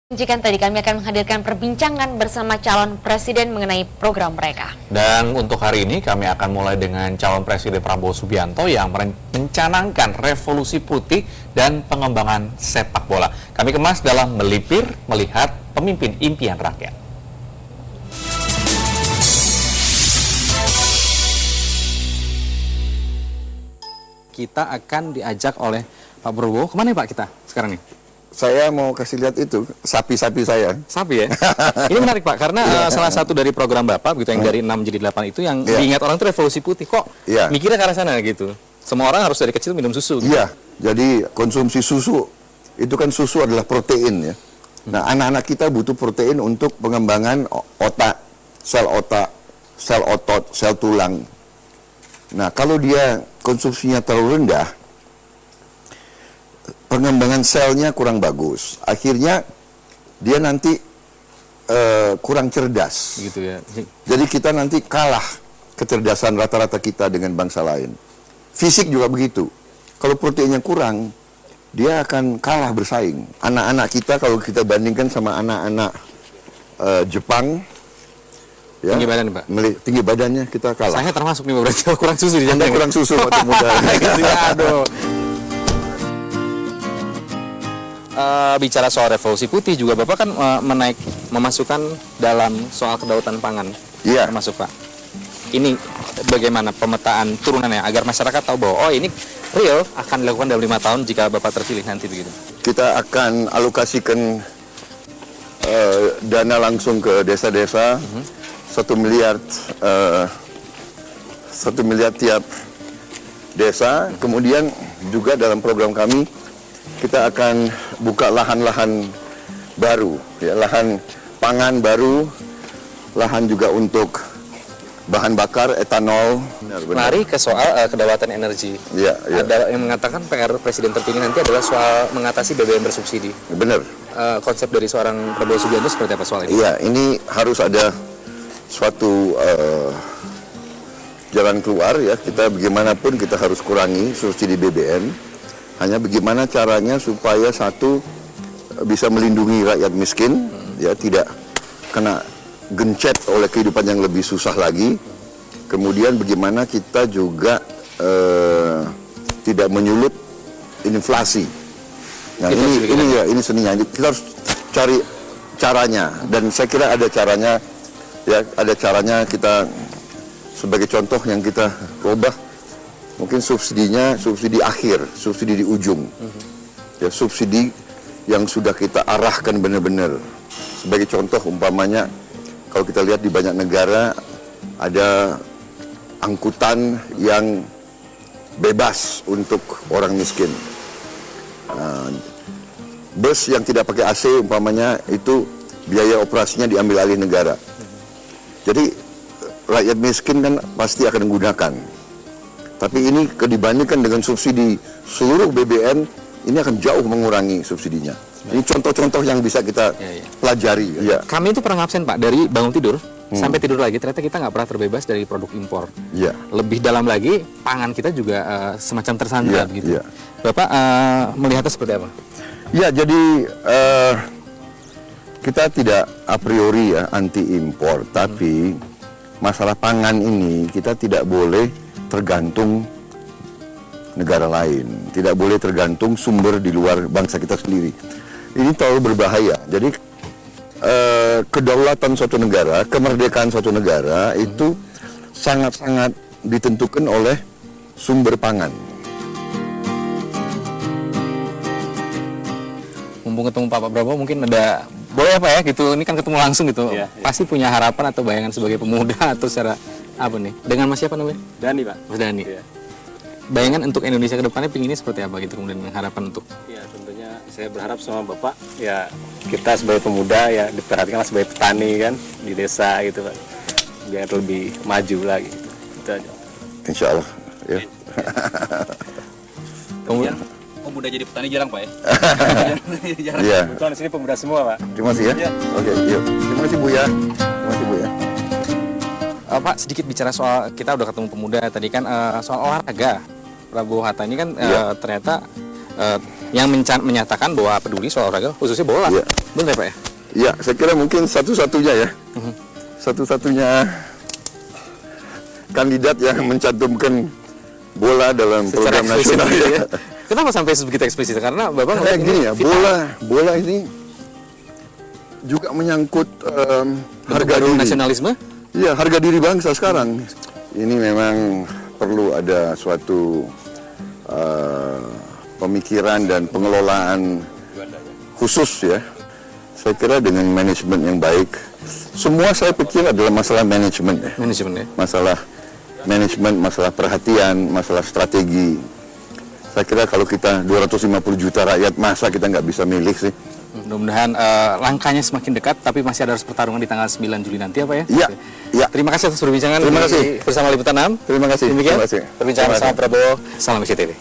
Janjikan tadi kami akan menghadirkan perbincangan bersama calon presiden mengenai program mereka. Dan untuk hari ini kami akan mulai dengan calon presiden Prabowo Subianto yang mencanangkan revolusi putih dan pengembangan sepak bola. Kami kemas dalam Melipir Melihat Pemimpin Impian Rakyat. Kita akan diajak oleh Pak Prabowo. Kemana Pak kita sekarang nih? Saya mau kasih lihat itu, sapi-sapi saya. Sapi ya? Ini menarik Pak, karena salah satu dari program Bapak, gitu, yang dari 6 jadi 8 itu yang diingat orang itu revolusi putih. Kok mikirnya ke arah sana gitu? Semua orang harus dari kecil minum susu gitu. Iya, jadi konsumsi susu, itu kan susu adalah protein ya. Nah, anak-anak kita butuh protein untuk pengembangan otak, sel otot, sel tulang. Nah, kalau dia konsumsinya terlalu rendah, pengembangan selnya kurang bagus. Akhirnya dia nanti kurang cerdas. Gitu ya. Jadi kita nanti kalah kecerdasan rata-rata kita dengan bangsa lain. Fisik juga begitu. Kalau proteinnya kurang, dia akan kalah bersaing. Anak-anak kita kalau kita bandingkan sama anak-anak Jepang, ya, tinggi badan Pak? Tinggi badannya kita kalah. Saya termasuk nih berarti kurang susu di Anda jantung. kurang susu waktu muda. Gitu ya, aduh. Bicara soal revolusi putih juga Bapak kan memasukkan dalam soal kedaulatan pangan. Iya. Termasuk Pak. Ini bagaimana pemetaan turunannya agar masyarakat tahu bahwa oh ini real akan dilakukan dalam 5 tahun jika Bapak terpilih nanti begitu. Kita akan alokasikan dana langsung ke desa-desa, 1 miliar 1 miliar tiap desa. Kemudian juga dalam program kami kita akan buka lahan-lahan baru, ya, lahan pangan baru, lahan juga untuk bahan bakar, etanol. Mari ke soal kedaulatan energi. Ya, ya. Ada yang mengatakan PR Presiden terpilih nanti adalah soal mengatasi BBM bersubsidi. Benar. Konsep dari seorang Prabowo Subianto seperti apa soal ini? Iya, ini harus ada suatu jalan keluar ya. Kita bagaimanapun kita harus kurangi subsidi BBM. Hanya bagaimana caranya supaya satu bisa melindungi rakyat miskin, ya, tidak kena gencet oleh kehidupan yang lebih susah lagi. Kemudian bagaimana kita juga tidak menyulut inflasi. Nah, ini seninya. Kita harus cari caranya, dan saya kira ada caranya, ya, ada caranya. Kita sebagai contoh yang kita ubah. Mungkin subsidinya subsidi akhir, subsidi di ujung. Ya, subsidi yang sudah kita arahkan benar-benar. Sebagai contoh umpamanya, kalau kita lihat di banyak negara ada angkutan yang bebas untuk orang miskin. Bus yang tidak pakai AC umpamanya itu biaya operasinya diambil alih negara. Jadi rakyat miskin kan pasti akan menggunakan. Tapi ini dibandingkan dengan subsidi seluruh BBM, ini akan jauh mengurangi subsidinya. Ini contoh-contoh yang bisa kita pelajari. Ya. Kami itu pernah ngabsen Pak, dari bangun tidur sampai tidur lagi, ternyata kita nggak pernah terbebas dari produk impor. Ya. Lebih dalam lagi, pangan kita juga semacam tersandra gitu. Ya. Bapak melihatnya seperti apa? Ya, jadi kita tidak a priori ya anti impor, tapi masalah pangan ini kita tidak boleh tergantung negara lain, tidak boleh tergantung sumber di luar bangsa kita sendiri. Ini terlalu berbahaya. Jadi kedaulatan suatu negara, kemerdekaan suatu negara itu sangat-sangat ditentukan oleh sumber pangan. Mumpung ketemu Pak Prabowo, mungkin ada boleh apa ya gitu, ini kan ketemu langsung gitu. Pasti punya harapan atau bayangan sebagai pemuda atau secara apa nih? Dengan Mas siapa namanya? Dani Pak. Mas Dani. Bayangan untuk Indonesia ke depannya pinginnya seperti apa gitu, kemudian harapan untuk? Ya, tentunya saya berharap sama Bapak, ya kita sebagai pemuda ya diperhatikanlah sebagai petani kan di desa gitu Pak, biar lebih maju lagi gitu. Itu aja. Insya Allah. Ya. Kemudian pemuda jadi petani jarang Pak ya? Jarang. Iya. Kebetulan di sini pemuda semua Pak. Terima kasih ya. Oke, yuk. Terima kasih Bu ya. Terima kasih Bu ya. Pak, sedikit bicara soal, kita udah ketemu pemuda tadi kan, soal olahraga. Prabowo Hatta ini kan ternyata yang menyatakan bahwa peduli soal olahraga khususnya bola. Iya. Benar Pak ya? Ya, saya kira mungkin satu-satunya ya. Satu-satunya kandidat yang mencantumkan bola dalam Secara program eksplisit nasional gitu ya. Kenapa sampai begitu eksplisit? Karena Bapak Kayak ngelihat gini ini ya, vital. bola ini juga menyangkut harga baru diri. nasionalisme. Iya, harga diri bangsa sekarang. Ini memang perlu ada suatu pemikiran dan pengelolaan khusus ya. Saya kira dengan manajemen yang baik. Semua saya pikir adalah masalah manajemen ya. Manajemen ya. Masalah manajemen, masalah perhatian, masalah strategi. Saya kira kalau kita 250 juta rakyat, masa kita nggak bisa milih sih? Mudah-mudahan langkahnya semakin dekat, tapi masih ada harus pertarungan di tanggal 9 Juli nanti ya Pak ya? Iya, iya. Terima kasih atas perbincangan Terima kasih. bersama Liputan 6. Terima kasih. Demikian Terima kasih. perbincangan Terima bersama kasih. Prabowo. Salam SCTV.